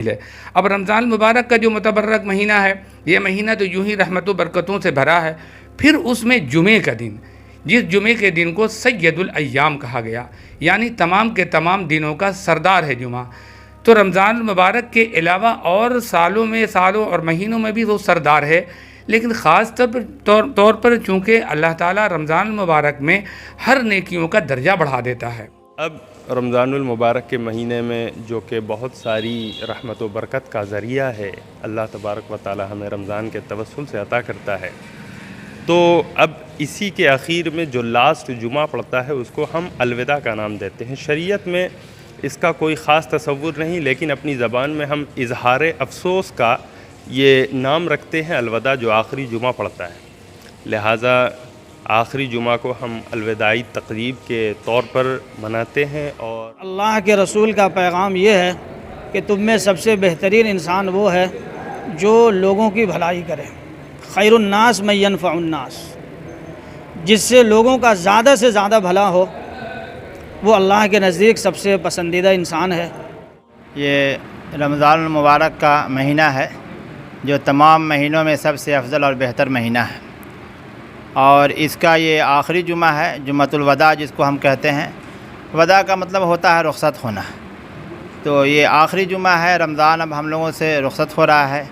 ہے۔ اب رمضان المبارک کا جو متبرک مہینہ ہے، یہ مہینہ تو یوں ہی رحمت و برکتوں سے بھرا ہے، پھر اس میں جمعے کا دن، جس جمعے کے دن کو سید الایام کہا گیا، یعنی تمام کے تمام دنوں کا سردار ہے جمعہ، تو رمضان المبارک کے علاوہ اور سالوں اور مہینوں میں بھی وہ سردار ہے، لیکن خاص طور پر چونکہ اللہ تعالیٰ رمضان المبارک میں ہر نیکیوں کا درجہ بڑھا دیتا ہے۔ اب رمضان المبارک کے مہینے میں جو کہ بہت ساری رحمت و برکت کا ذریعہ ہے، اللہ تبارک و تعالی ہمیں رمضان کے توسل سے عطا کرتا ہے، تو اب اسی کے آخر میں جو لاسٹ جمعہ پڑتا ہے اس کو ہم الوداع کا نام دیتے ہیں۔ شریعت میں اس کا کوئی خاص تصور نہیں، لیکن اپنی زبان میں ہم اظہار افسوس کا یہ نام رکھتے ہیں الوداع، جو آخری جمعہ پڑتا ہے، لہٰذا آخری جمعہ کو ہم الوداعی تقریب کے طور پر مناتے ہیں۔ اور اللہ کے رسول کا پیغام یہ ہے کہ تم میں سب سے بہترین انسان وہ ہے جو لوگوں کی بھلائی کرے، خیر الناس من ینفع الناس، جس سے لوگوں کا زیادہ سے زیادہ بھلا ہو، وہ اللہ کے نزدیک سب سے پسندیدہ انسان ہے۔ یہ رمضان المبارک کا مہینہ ہے جو تمام مہینوں میں سب سے افضل اور بہتر مہینہ ہے، اور اس کا یہ آخری جمعہ ہے، جمعۃ الوداع جس کو ہم کہتے ہیں۔ وداع کا مطلب ہوتا ہے رخصت ہونا، تو یہ آخری جمعہ ہے، رمضان اب ہم لوگوں سے رخصت ہو رہا ہے،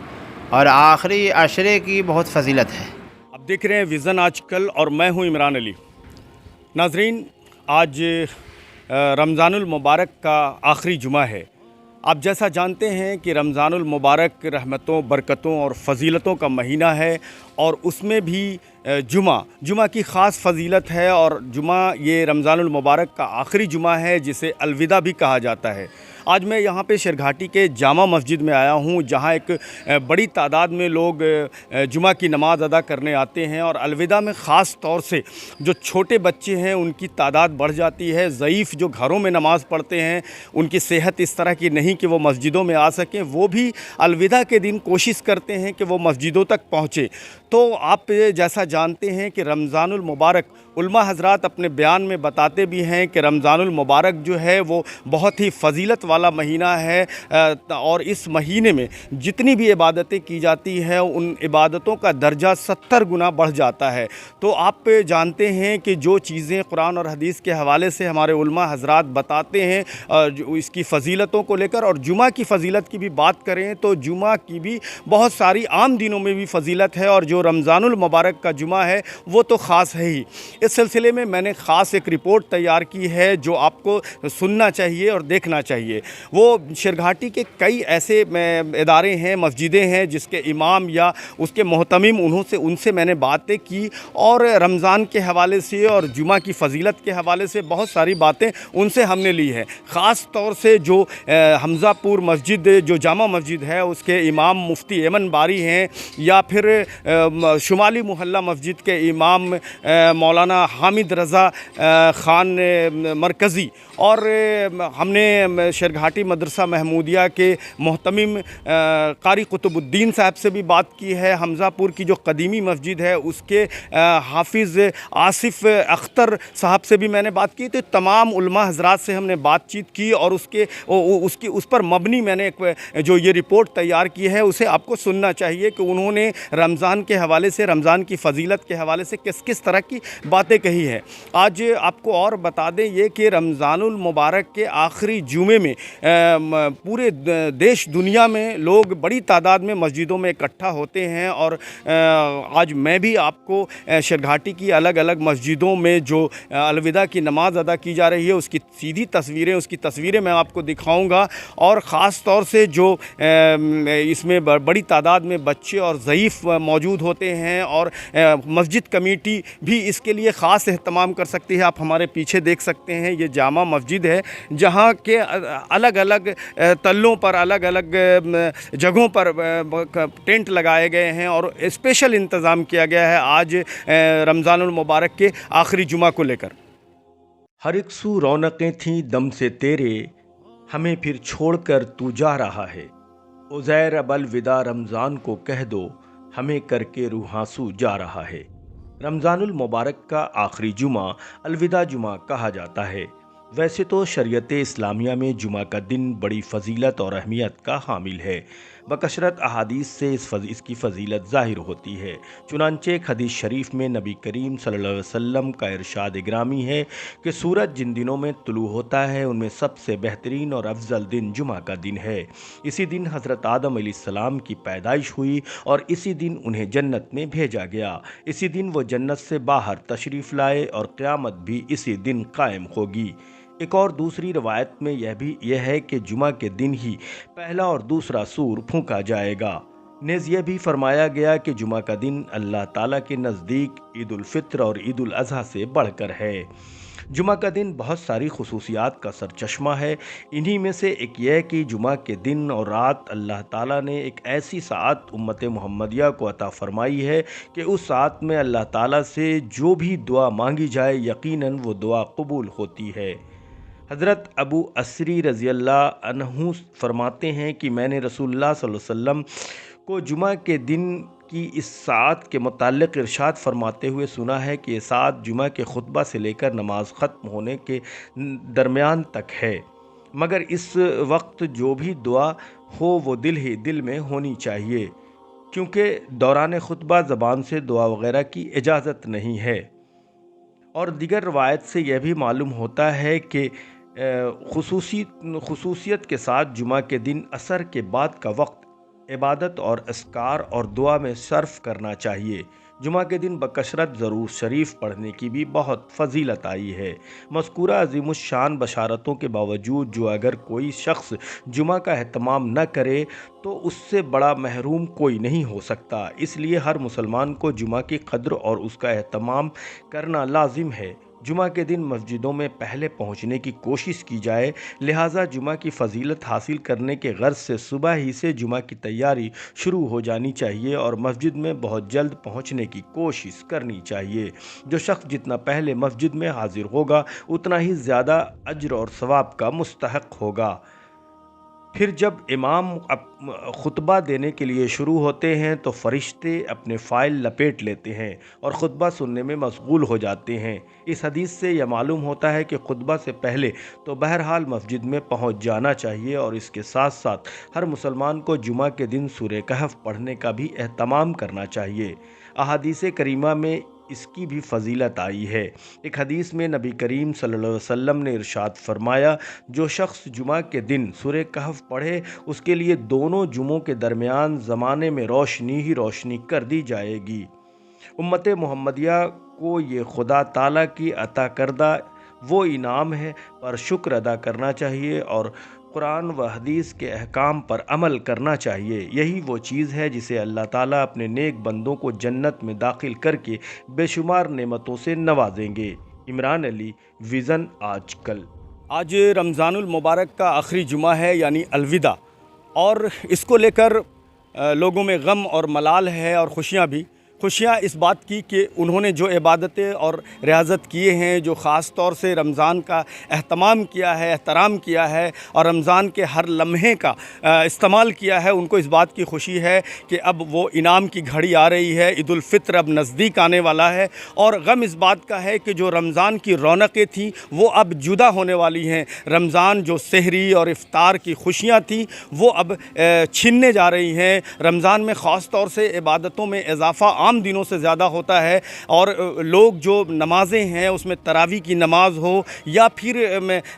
اور آخری عشرے کی بہت فضیلت ہے۔ اب دیکھ رہے ہیں ویژن آج کل، اور میں ہوں عمران علی۔ ناظرین، آج رمضان المبارک کا آخری جمعہ ہے۔ آپ جیسا جانتے ہیں کہ رمضان المبارک رحمتوں، برکتوں اور فضیلتوں کا مہینہ ہے، اور اس میں بھی جمعہ کی خاص فضیلت ہے، اور جمعہ یہ رمضان المبارک کا آخری جمعہ ہے جسے الوداع بھی کہا جاتا ہے۔ آج میں یہاں پہ شرگھاٹی کے جامع مسجد میں آیا ہوں، جہاں ایک بڑی تعداد میں لوگ جمعہ کی نماز ادا کرنے آتے ہیں، اور الوداع میں خاص طور سے جو چھوٹے بچے ہیں ان کی تعداد بڑھ جاتی ہے۔ ضعیف جو گھروں میں نماز پڑھتے ہیں، ان کی صحت اس طرح کی نہیں کہ وہ مسجدوں میں آ سکیں، وہ بھی الوداع کے دن کوشش کرتے ہیں کہ وہ مسجدوں تک پہنچے۔ تو آپ جیسا جانتے ہیں کہ رمضان المبارک، علماء حضرات اپنے بیان میں بتاتے بھی ہیں کہ رمضان المبارک جو ہے وہ بہت ہی فضیلت والا مہینہ ہے، اور اس مہینے میں جتنی بھی عبادتیں کی جاتی ہیں ان عبادتوں کا درجہ 70 گنا بڑھ جاتا ہے۔ تو آپ جانتے ہیں کہ جو چیزیں قرآن اور حدیث کے حوالے سے ہمارے علماء حضرات بتاتے ہیں اس کی فضیلتوں کو لے کر، اور جمعہ کی فضیلت کی بھی بات کریں تو جمعہ کی بھی بہت ساری عام دنوں میں بھی فضیلت ہے، اور جو رمضان المبارک کا جمعہ ہے وہ تو خاص ہے ہی۔ اس سلسلے میں میں نے خاص ایک رپورٹ تیار کی ہے جو آپ کو سننا چاہیے اور دیکھنا چاہیے۔ وہ شرگھاٹی کے کئی ایسے ادارے ہیں، مسجدیں ہیں جس کے امام یا اس کے محتمم ان سے میں نے باتیں کی، اور رمضان کے حوالے سے اور جمعہ کی فضیلت کے حوالے سے بہت ساری باتیں ان سے ہم نے لی ہیں۔ خاص طور سے جو حمزہ پور مسجد جو جامع مسجد ہے اس کے امام مفتی ایمن باری ہیں، یا پھر شمالی محلہ مسجد کے امام مولانا حامد رضا خان مرکزی، اور ہم نے شرگھاٹی مدرسہ محمودیہ کے محتمم قاری قطب الدین صاحب سے بھی بات کی ہے۔ حمزہ پور کی جو قدیمی مسجد ہے اس کے حافظ آصف اختر صاحب سے بھی میں نے بات کی۔ تو تمام علماء حضرات سے ہم نے بات چیت کی، اور اس پر مبنی میں نے جو یہ رپورٹ تیار کی ہے اسے آپ کو سننا چاہیے کہ انہوں نے رمضان کے حوالے سے، رمضان کی فضیلت کے حوالے سے کس طرح کی باتیں کہی ہیں۔ آج آپ کو اور بتا دیں یہ کہ رمضان المبارک کے آخری جمعے میں پورے دیش دنیا میں لوگ بڑی تعداد میں مسجدوں میں اکٹھا ہوتے ہیں، اور آج میں بھی آپ کو شرگھاٹی کی الگ الگ مسجدوں میں جو الوداع کی نماز ادا کی جا رہی ہے اس کی سیدھی تصویریں، اس کی تصویریں میں آپ کو دکھاؤں گا، اور خاص طور سے جو اس میں بڑی تعداد میں بچے اور ضعیف موجود ہوتے ہیں، اور مسجد کمیٹی بھی اس کے لیے خاص اہتمام کر سکتی ہے۔ آپ ہمارے پیچھے دیکھ سکتے ہیں یہ جامع مسجد ہے، جہاں کے الگ الگ تلوں پر، الگ الگ جگہوں پر ٹینٹ لگائے گئے ہیں، اور اسپیشل انتظام کیا گیا ہے آج رمضان المبارک کے آخری جمعہ کو لے کر۔ ہر ایک سو رونقیں تھیں دم سے تیرے، ہمیں پھر چھوڑ کر تو جا رہا ہے۔ عزیر اب الوداع رمضان کو کہہ دو، ہمیں کر کے روح آنسو جا رہا ہے۔ رمضان المبارک کا آخری جمعہ الوداع جمعہ کہا جاتا ہے۔ वैसे तो शरीयत इस्लामिया में जुमा का दिन बड़ी फजीलत और अहमियत का हामिल है। बकशरत अहादीस से इसकी फ़जीलत ज़ाहिर होती है। चुनांचे एक हदीस शरीफ में नबी करीम सल्लल्लाहु अलैहि वसल्लम का इरशाद ग्रामी है कि सूरज जिन दिनों में तुलू होता है उनमें सबसे बेहतरीन और अफजल दिन जुमा का दिन है। इसी दिन हज़रत आदम अलैहिस्सलाम की पैदाइश हुई और इसी दिन उन्हें जन्नत में भेजा गया। इसी दिन वो जन्नत से बाहर तशरीफ़ लाए और क़यामत भी इसी दिन कायम होगी। एक और दूसरी रवायत में यह है कि जुमा के दिन ही पहला और दूसरा सूर फूंका जाएगा। नेज़ यह भी फरमाया गया कि जुमा का दिन अल्लाह ताला के नज़दीक ईद उल फित्र और ईद उल अज़हा से बढ़कर है। जुमा का दिन बहुत सारी खुसूसियात का सरचश्मा है। इन्हीं में से एक यह कि जुमा के दिन और रात अल्लाह ताला ने एक ऐसी साअत उम्मत मुहम्मदिया को अता फरमाई है कि उस साअत में अल्लाह ताला से जो भी दुआ मांगी जाए यकीनन वो दुआ कबूल होती है। हज़रत अबू असरी रज़ी अल्लाह अन्हु फरमाते हैं कि मैंने रसूलुल्लाह सल्लल्लाहु अलैहि वसल्लम को जुमा के दिन की इस साअत के मुताल्लिक़ इरशाद फरमाते हुए सुना है कि ये साअत जुमा के खुतबा से लेकर नमाज ख़त्म होने के दरमियान तक है, मगर इस वक्त जो भी दुआ हो वो दिल ही दिल में होनी चाहिए, क्योंकि दौरान खुतबा ज़बान से दुआ वग़ैरह की इजाज़त नहीं है। और दीगर रवायत से यह भी मालूम होता है कि खुसूसियत के साथ जुमा के दिन असर के बाद का वक्त इबादत और अस्कार और दुआ में सर्फ करना चाहिए। जुमा के दिन बकशरत ज़रूर शरीफ पढ़ने की भी बहुत फजीलत आई है। मज़कूरा अज़ीमुश्शान बशारतों के बावजूद जो अगर कोई शख्स जुमा का एहतमाम न करे तो उससे बड़ा महरूम कोई नहीं हो सकता। इसलिए हर मुसलमान को जुमा की कद्र और उसका एहतमाम करना लाजिम है। जुमा के दिन मस्जिदों में पहले पहुंचने की कोशिश की जाए, लिहाजा जुमा की फ़जीलत हासिल करने के गर्ज से सुबह ही से जुमा की तैयारी शुरू हो जानी चाहिए और मस्जिद में बहुत जल्द पहुंचने की कोशिश करनी चाहिए। जो शख्स जितना पहले मस्जिद में हाजिर होगा उतना ही ज़्यादा अज्र और सवाब का मुस्तहक होगा। फिर जब इमाम खुतबा देने के लिए शुरू होते हैं तो फ़रिश्ते अपने फ़ाइल लपेट लेते हैं और ख़ुतबा सुनने में मशगूल हो जाते हैं। इस हदीस से यह मालूम होता है कि खुतबा से पहले तो बहरहाल मस्जिद में पहुंच जाना चाहिए और इसके साथ साथ हर मुसलमान को जुमा के दिन सूरह कहफ पढ़ने का भी एहतमाम करना चाहिए। अहादीस करीमा में इसकी भी फजीलत आई है। एक हदीस में नबी करीम सल्लल्लाहु अलैहि वसल्लम ने इरशाद फरमाया, जो शख्स जुमा के दिन सूरह कहफ पढ़े उसके लिए दोनों जुमों के दरमियान ज़माने में रोशनी ही रोशनी कर दी जाएगी। उम्मत मुहम्मदिया को ये खुदा ताला की अता करदा वो इनाम है, पर शुक्र अदा करना चाहिए और कुरान व हदीस के अहकाम पर अमल करना चाहिए। यही वो चीज़ है जिसे अल्लाह ताला अपने नेक बंदों को जन्नत में दाखिल करके बेशुमार नेमतों से नवाजेंगे। इमरान अली, विज़न आजकल। आज रमज़ानुल मुबारक का आखिरी जुमा है यानी अलविदा, और इसको लेकर लोगों में गम और मलाल है और खुशियाँ इस बात की कि उन्होंने जो इबादतें और रियाज़त किए हैं, जो ख़ास तौर से रमज़ान का एहतमाम किया है, एहतराम किया है और रमज़ान के हर लम्हे का इस्तेमाल किया है, उनको इस बात की खुशी है कि अब वो इनाम की घड़ी आ रही है, ईद उल फित्र अब नज़दीक आने वाला है। और गम इस बात का है कि जो रमज़ान की रौनकें थीं वो अब जुदा होने वाली हैं। रमज़ान जो सहरी और इफ्तार की खुशियाँ थीं वो अब छिनने जा रही हैं। रमज़ान में ख़ास तौर से इबादतों में इजाफ़ा आम दिनों से ज़्यादा होता है और लोग जो नमाज़ें हैं उसमें तरावी की नमाज हो या फिर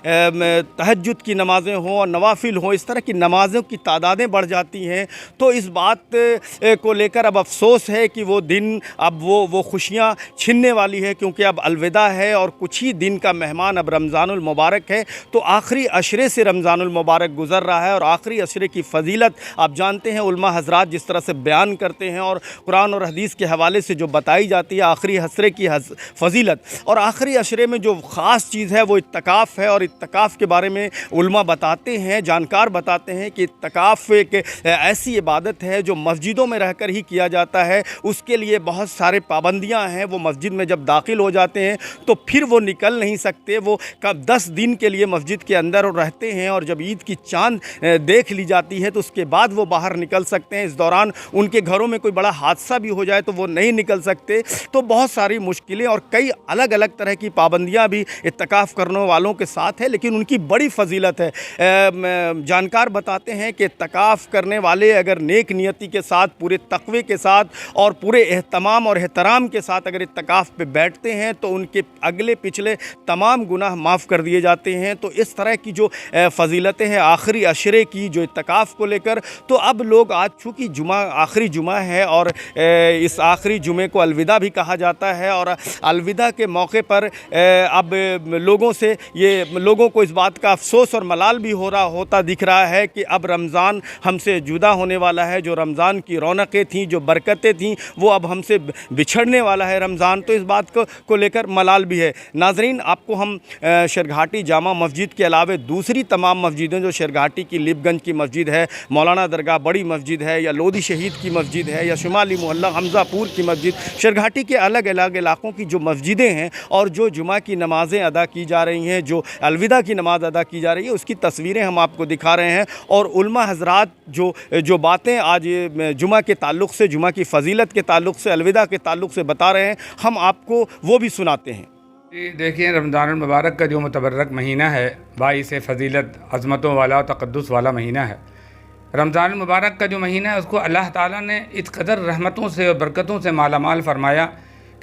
तहज्जुद की नमाज़ें हों और नवाफिल हो, इस तरह की नमाज़ों की तादादें बढ़ जाती हैं। तो इस बात को लेकर अब अफसोस है कि वो दिन अब वो खुशियाँ छिनने वाली है, क्योंकि अब अलविदा है और कुछ ही दिन का मेहमान अब रमज़ानुल मुबारक है। तो आखिरी अशरे से रमज़ानुल मुबारक गुज़र रहा है और आखिरी अशरे की फ़जीलत आप जानते हैं, उलमा हज़रात जिस तरह से बयान करते हैं और कुरान और हदीस के हवाले से जो बताई जाती है आखिरी अशरे की फजीलत। और आखिरी अशरे में जो ख़ास चीज़ है वो इत्तिकाफ़ है और इत्तिकाफ़ के बारे में उलमा बताते हैं, जानकार बताते हैं कि इत्तिकाफ़ एक ऐसी इबादत है जो मस्जिदों में रहकर ही किया जाता है। उसके लिए बहुत सारे पाबंदियां हैं। वो मस्जिद में जब दाखिल हो जाते हैं तो फिर वो निकल नहीं सकते। वो कब 10 दिन के लिए मस्जिद के अंदर रहते हैं और जब ईद की चांद देख ली जाती है तो उसके बाद वो बाहर निकल सकते हैं। इस दौरान उनके घरों में कोई बड़ा हादसा भी हो जाए तो वो नहीं निकल सकते। तो बहुत सारी मुश्किलें और कई अलग अलग तरह की पाबंदियां भी इत्तिकाफ़ करने वालों के साथ है, लेकिन उनकी बड़ी फजीलत है। जानकार बताते हैं कि इत्तिकाफ़ करने वाले अगर नेक नियति के साथ, पूरे तक़वे के साथ और पूरे एहतमाम और एहतराम के साथ अगर इत्तिकाफ़ पे बैठते हैं तो उनके अगले पिछले तमाम गुनाह माफ़ कर दिए जाते हैं। तो इस तरह की जो फजीलतें हैं आखिरी अशरे की जो इत्तिकाफ़ को लेकर, तो अब लोग आज चूँकि जुमा आखिरी जुमा है और इस आखिरी जुमे को अलविदा भी कहा जाता है, और अलविदा के मौके पर अब लोगों को इस बात का अफसोस और मलाल भी होता दिख रहा है कि अब रमज़ान हमसे जुदा होने वाला है। जो रमज़ान की रौनकें थीं, जो बरकतें थीं, वो अब हमसे बिछड़ने वाला है रमज़ान। तो इस बात को लेकर मलाल भी है। नाज़रीन, आपको हम शेरघाटी जामा मस्जिद के अलावा दूसरी तमाम मस्जिदें, जो शेरघाटी की लिपगंज की मस्जिद है, मौलाना दरगाह बड़ी मस्जिद है, या लोधी शहीद की मस्जिद है, या शुमाली मोहल्ला हमज़ापुर की मस्जिद, शेरघाटी के अलग अलग इलाक़ों की जो मस्जिदें हैं और जो जुमा की नमाज़ें अदा की जा रही हैं, जो अलविदा की नमाज़ अदा की जा रही है, उसकी तस्वीरें हम आपको दिखा रहे हैं। और उलमा हज़रात जो बातें आज जुमा के ताल्लुक़ से, जुमा की फ़जीलत के ताल्लुक़ से, अलविदा के ताल्लुक़ से बता रहे हैं, हम आपको वो भी सुनाते हैं। देखिए, रमज़ानुल मुबारक का जो मुतबर्रक महीना है, बाइस फ़जीलत, अज़मतों वाला और तक़द्दुस वाला महीना है। रमज़ानुल मुबारक का जो महीना है उसको अल्लाह ताला ने इस कदर रहमतों से और बरकतों से मालामाल फरमाया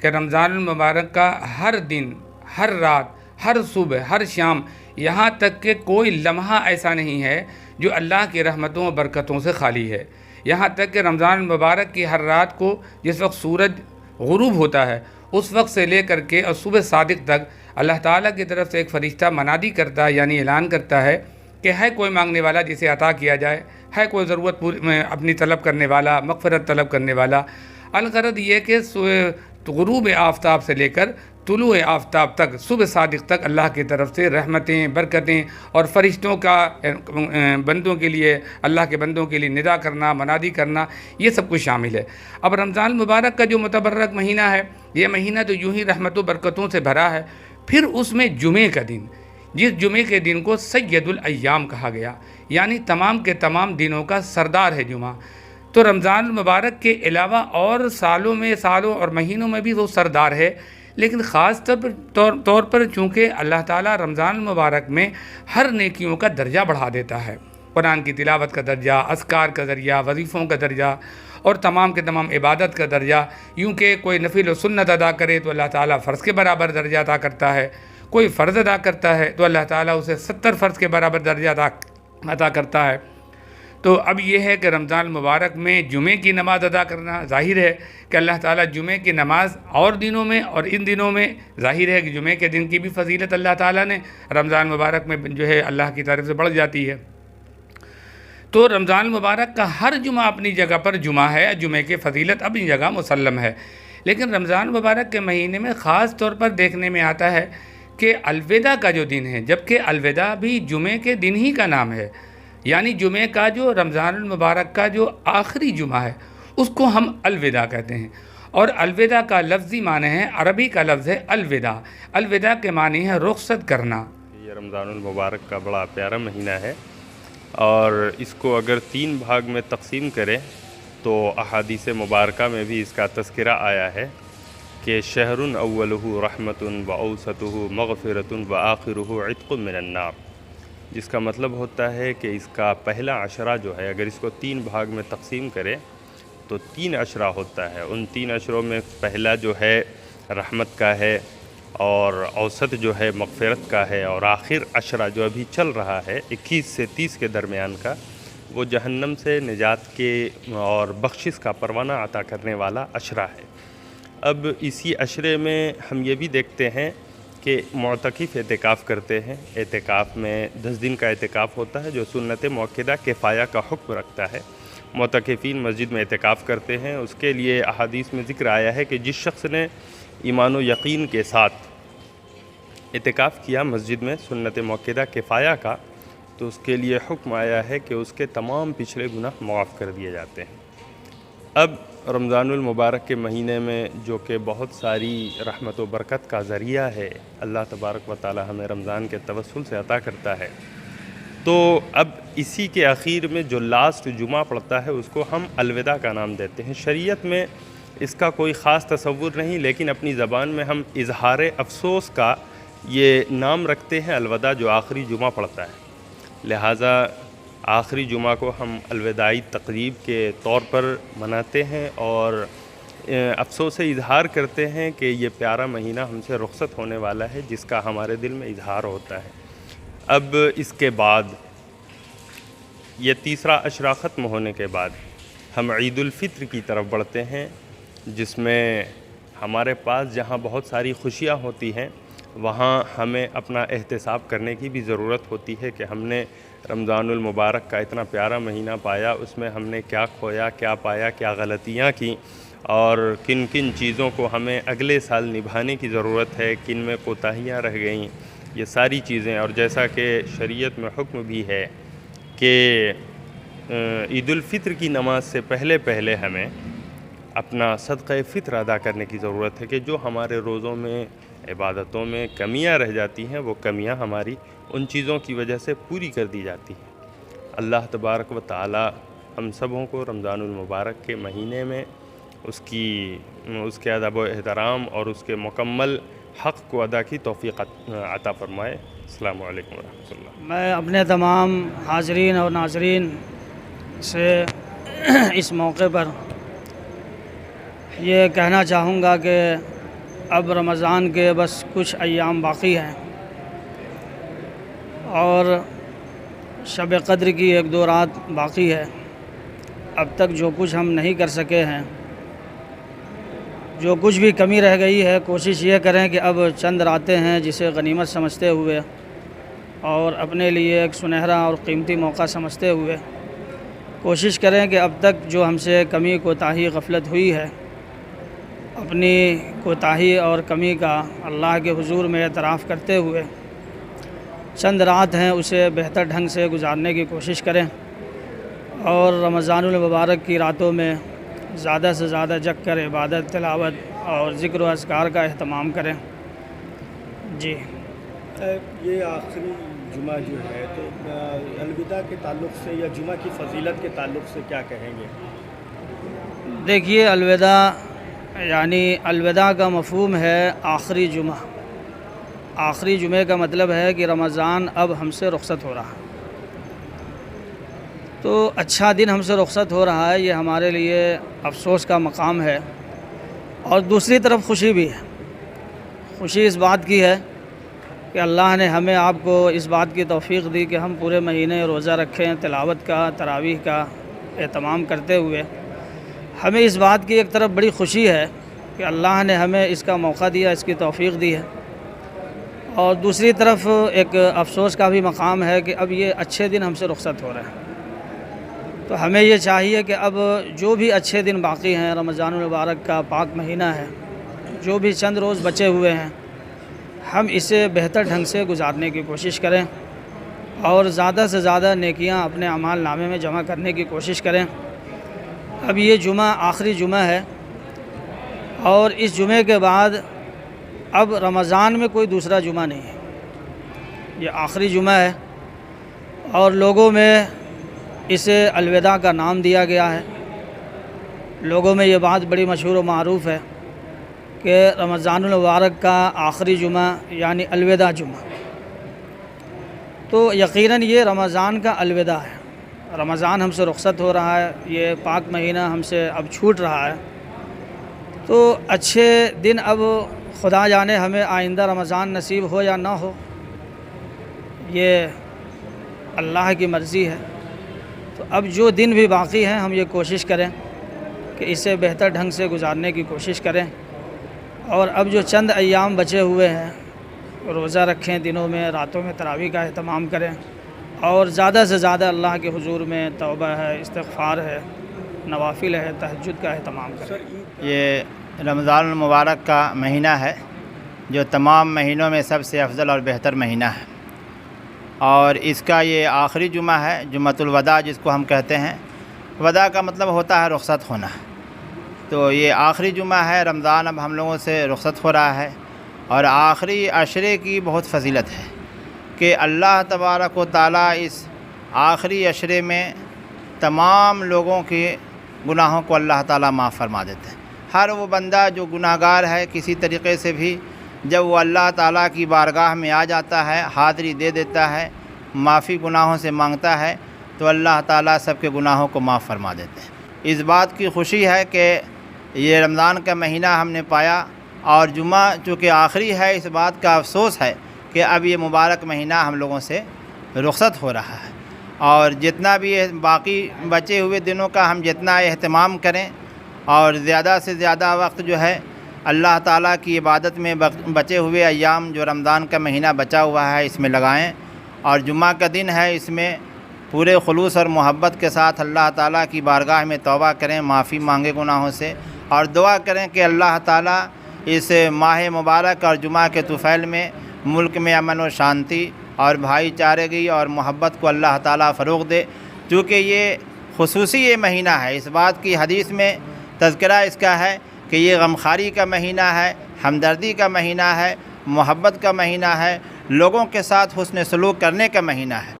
कि रमज़ानुल मुबारक का हर दिन, हर रात, हर सुबह, हर शाम, यहाँ तक कि कोई लम्हा ऐसा नहीं है जो अल्लाह की रहमतों और बरकतों से खाली है। यहाँ तक कि रमज़ान मुबारक की हर रात को जिस वक्त सूरज गुरूब होता है, उस वक्त से लेकर के और सुबह सादिक तक अल्लाह ताला की तरफ से एक फ़रिश्ता मनादी करता है, यानी ऐलान करता है कि है कोई मांगने वाला जिसे अता किया जाए, है कोई ज़रूरत पूरी अपनी तलब करने वाला, मग़फ़िरत तलब करने वाला। अलगरद ये कि गुरूब आफ़ताब से लेकर तुलू आफ़ताब तक, सुबह सादिक तक अल्लाह की तरफ से रहमतें, बरकतें और फ़रिश्तों का बंदों के लिए, अल्लाह के बंदों के लिए निदा करना, मनादी करना, ये सब कुछ शामिल है। अब रमज़ान मुबारक का जो मुतबर्रक महीना है, ये महीना तो यूं ही रहमतों बरकतों से भरा है। फिर उसमें जुमे का दिन, जिस जुमे के दिन को सैयदुल अय्याम कहा गया, यानी तमाम के तमाम दिनों का सरदार है जुमा। तो रमज़ान मुबारक के अलावा और सालों और महीनों में भी वो सरदार है, लेकिन ख़ास तौर पर चूँकि अल्लाह ताला रमज़ान मुबारक में हर नेकियों का दर्जा बढ़ा देता है। कुरान की तिलावत का दर्जा, अस्कार का दर्जा, वजीफ़ों का दर्जा और तमाम के तमाम इबादत का दर्जा। यूँ कि कोई नफिल व सुन्नत अदा करे तो अल्लाह ताला फ़र्ज़ के बराबर दर्जा अदा करता है, कोई फ़र्ज़ अदा करता है तो अल्लाह ताला उसे 70 फ़र्ज़ के बराबर दर्जा अदा करता है। तो अब ये है कि रमज़ान मुबारक में जुमे की नमाज़ अदा करना, ज़ाहिर है कि अल्लाह ताला जुमे की नमाज़ और दिनों में और इन दिनों में, ज़ाहिर है कि जुमे के दिन की भी फ़जीलत अल्लाह ताला ने रमज़ान मुबारक में जो है अल्लाह की तरफ से बढ़ जाती है। तो रमज़ान मुबारक का हर जुमा अपनी जगह पर जुमा है, जुमे की फ़जीलत अपनी जगह मुसल्लम है। लेकिन रमज़ान मुबारक के महीने में ख़ास तौर पर देखने में आता है कि अलविदा का जो दिन है, जबकि अलविदा भी जुमे के दिन ही का नाम है, यानी जुमे का जो रमज़ान मुबारक का जो आखिरी जुमा है उसको हम अलविदा कहते हैं। और अलविदा का लफ्ज़ी माने है, अरबी का लफ्ज़ है अलविदा। अलविदा के मानी है रुखसत करना। ये रमज़ानुल मुबारक का बड़ा प्यारा महीना है और इसको अगर 3 भाग में तकसीम करें तो अहादीस मुबारका में भी इसका तज़किरा आया है कि शहरुन अव्वलुहु रहमतुन व औसतुहु मग़फ़िरतुन व आखिरुहु इत्क़ुम मिनन नार, जिसका मतलब होता है कि इसका पहला अशरा जो है, अगर इसको 3 भाग में तकसीम करें तो 3 अशरा होता है। उन 3 अशरों में पहला जो है रहमत का है, और औसत जो है मग़फ़िरत का है, और आखिर अशरा जो अभी चल रहा है 21 से 30 के दरमियान का, वो जहन्नम से निजात के और बख्शिश का परवाना अता करने वाला अशरा है। अब इसी अशरे में हम ये भी देखते हैं कि मुअतकिफ़ एतिकाफ़ करते हैं। एतिकाफ़ में 10 दिन का एतिकाफ़ होता है जो सुन्नत मुअक्कदा किफ़ाया का हुक्म रखता है। मुअतकिफ़ीन मस्जिद में एतिकाफ़ करते हैं, उसके लिए अहादीस में ज़िक्र आया है कि जिस शख्स ने ईमान व यकीन के साथ एतिकाफ़ किया मस्जिद में सुन्नत मुअक्कदा किफ़ाया का, तो उसके लिए हुक्म आया है कि उसके तमाम पिछले गुनाह मुआफ़ कर दिए जाते हैं। अब रमज़ानुल मुबारक के महीने में जो कि बहुत सारी रहमत व बरकत का ज़रिया है, अल्लाह तबारक व तआला हमें रमज़ान के तवस्सुल से अता करता है। तो अब इसी के आखिर में जो लास्ट जुमा पड़ता है उसको हम अलविदा का नाम देते हैं। शरीयत में اس کا کوئی خاص تصور نہیں، لیکن اپنی زبان میں ہم اظہار افسوس کا یہ نام رکھتے ہیں الوداع، جو آخری جمعہ پڑتا ہے، لہٰذا آخری جمعہ کو ہم الوداعی تقریب کے طور پر مناتے ہیں اور افسوس سے اظہار کرتے ہیں کہ یہ پیارا مہینہ ہم سے رخصت ہونے والا ہے، جس کا ہمارے دل میں اظہار ہوتا ہے۔ اب اس کے بعد یہ تیسرا عشرہ ختم ہونے کے بعد ہم عید الفطر کی طرف بڑھتے ہیں، جس میں ہمارے پاس جہاں بہت ساری خوشیاں ہوتی ہیں وہاں ہمیں اپنا احتساب کرنے کی بھی ضرورت ہوتی ہے کہ ہم نے رمضان المبارک کا اتنا پیارا مہینہ پایا، اس میں ہم نے کیا کھویا، کیا پایا، کیا غلطیاں کی، اور کن کن چیزوں کو ہمیں اگلے سال نبھانے کی ضرورت ہے، کن میں کوتاہیاں رہ گئیں، یہ ساری چیزیں۔ اور جیسا کہ شریعت میں حکم بھی ہے کہ عید الفطر کی نماز سے پہلے ہمیں اپنا صدقہ فطر ادا کرنے کی ضرورت ہے کہ جو ہمارے روزوں میں عبادتوں میں کمیاں رہ جاتی ہیں وہ کمیاں ہماری ان چیزوں کی وجہ سے پوری کر دی جاتی ہیں۔ اللہ تبارک و تعالی ہم سبوں کو رمضان المبارک کے مہینے میں اس کے ادب و احترام اور اس کے مکمل حق کو ادا کی توفیق عطا فرمائے۔ السلام علیکم ورحمۃ اللہ۔ میں اپنے تمام حاضرین اور ناظرین سے اس موقع پر یہ کہنا چاہوں گا کہ اب رمضان کے بس کچھ ایام باقی ہیں اور شب قدر کی 1-2 رات باقی ہے۔ اب تک جو کچھ ہم نہیں کر سکے ہیں، جو کچھ بھی کمی رہ گئی ہے، کوشش یہ کریں کہ اب چند راتیں ہیں جسے غنیمت سمجھتے ہوئے اور اپنے لیے ایک سنہرا اور قیمتی موقع سمجھتے ہوئے کوشش کریں کہ اب تک جو ہم سے کمی کوتاہی غفلت ہوئی ہے، اپنی کوتاہی اور کمی کا اللہ کے حضور میں اعتراف کرتے ہوئے چند رات ہیں اسے بہتر ڈھنگ سے گزارنے کی کوشش کریں اور رمضان المبارک کی راتوں میں زیادہ سے زیادہ جگ کر عبادت، تلاوت اور ذکر و اذکار کا اہتمام کریں۔ جی، یہ آخری جمعہ جو ہے تو الوداع کے تعلق سے یا جمعہ کی فضیلت کے تعلق سے کیا کہیں گے؟ دیکھیے، الوداع یعنی الوداع کا مفہوم ہے آخری جمعہ۔ آخری جمعے کا مطلب ہے کہ رمضان اب ہم سے رخصت ہو رہا ہے، تو اچھا دن ہم سے رخصت ہو رہا ہے، یہ ہمارے لیے افسوس کا مقام ہے اور دوسری طرف خوشی بھی ہے۔ خوشی اس بات کی ہے کہ اللہ نے ہمیں آپ کو اس بات کی توفیق دی کہ ہم پورے مہینے روزہ رکھیں، تلاوت کا، تراویح کا اہتمام کرتے ہوئے ہمیں اس بات کی ایک طرف بڑی خوشی ہے کہ اللہ نے ہمیں اس کا موقع دیا، اس کی توفیق دی ہے، اور دوسری طرف ایک افسوس کا بھی مقام ہے کہ اب یہ اچھے دن ہم سے رخصت ہو رہے ہیں۔ تو ہمیں یہ چاہیے کہ اب جو بھی اچھے دن باقی ہیں، رمضان المبارک کا پاک مہینہ ہے، جو بھی چند روز بچے ہوئے ہیں، ہم اسے بہتر ڈھنگ سے گزارنے کی کوشش کریں اور زیادہ سے زیادہ نیکیاں اپنے اعمال نامے میں جمع کرنے کی کوشش کریں۔ اب یہ جمعہ آخری جمعہ ہے اور اس جمعے کے بعد اب رمضان میں کوئی دوسرا جمعہ نہیں ہے، یہ آخری جمعہ ہے اور لوگوں میں اسے الوداع کا نام دیا گیا ہے۔ لوگوں میں یہ بات بڑی مشہور و معروف ہے کہ رمضان المبارک کا آخری جمعہ یعنی الوداع جمعہ، تو یقیناً یہ رمضان کا الوداع ہے۔ رمضان ہم سے رخصت ہو رہا ہے، یہ پاک مہینہ ہم سے اب چھوٹ رہا ہے، تو اچھے دن اب خدا جانے ہمیں آئندہ رمضان نصیب ہو یا نہ ہو، یہ اللہ کی مرضی ہے۔ تو اب جو دن بھی باقی ہیں ہم یہ کوشش کریں کہ اسے بہتر ڈھنگ سے گزارنے کی کوشش کریں، اور اب جو چند ایام بچے ہوئے ہیں روزہ رکھیں، دنوں میں راتوں میں تراویح کا اہتمام کریں اور زیادہ سے زیادہ اللہ کے حضور میں توبہ ہے، استغفار ہے، نوافل ہے، تہجد کا اہتمام کریں۔ یہ رمضان المبارک کا مہینہ ہے جو تمام مہینوں میں سب سے افضل اور بہتر مہینہ ہے، اور اس کا یہ آخری جمعہ ہے، جمعۃ الوداع جس کو ہم کہتے ہیں۔ وداع کا مطلب ہوتا ہے رخصت ہونا، تو یہ آخری جمعہ ہے، رمضان اب ہم لوگوں سے رخصت ہو رہا ہے، اور آخری عشرے کی بہت فضیلت ہے کہ اللہ تبارک و تعالیٰ اس آخری عشرے میں تمام لوگوں کے گناہوں کو اللہ تعالیٰ معاف فرما دیتے ہیں۔ ہر وہ بندہ جو گناہگار ہے کسی طریقے سے بھی، جب وہ اللہ تعالیٰ کی بارگاہ میں آ جاتا ہے، حاضری دے دیتا ہے، معافی گناہوں سے مانگتا ہے، تو اللہ تعالیٰ سب کے گناہوں کو معاف فرما دیتے ہیں۔ اس بات کی خوشی ہے کہ یہ رمضان کا مہینہ ہم نے پایا، اور جمعہ چونکہ آخری ہے، اس بات کا افسوس ہے کہ اب یہ مبارک مہینہ ہم لوگوں سے رخصت ہو رہا ہے، اور جتنا بھی باقی بچے ہوئے دنوں کا ہم جتنا اہتمام کریں اور زیادہ سے زیادہ وقت جو ہے اللہ تعالیٰ کی عبادت میں بچے ہوئے ایام جو رمضان کا مہینہ بچا ہوا ہے اس میں لگائیں، اور جمعہ کا دن ہے، اس میں پورے خلوص اور محبت کے ساتھ اللہ تعالیٰ کی بارگاہ میں توبہ کریں، معافی مانگیں گناہوں سے، اور دعا کریں کہ اللہ تعالیٰ اس ماہ مبارک اور جمعہ کے طفیل میں ملک میں امن و شانتی اور بھائی چارگی اور محبت کو اللہ تعالیٰ فروغ دے، چونکہ یہ خصوصی یہ مہینہ ہے۔ اس بات کی حدیث میں تذکرہ اس کا ہے کہ یہ غمخواری کا مہینہ ہے، ہمدردی کا مہینہ ہے، محبت کا مہینہ ہے، لوگوں کے ساتھ حسن سلوک کرنے کا مہینہ ہے۔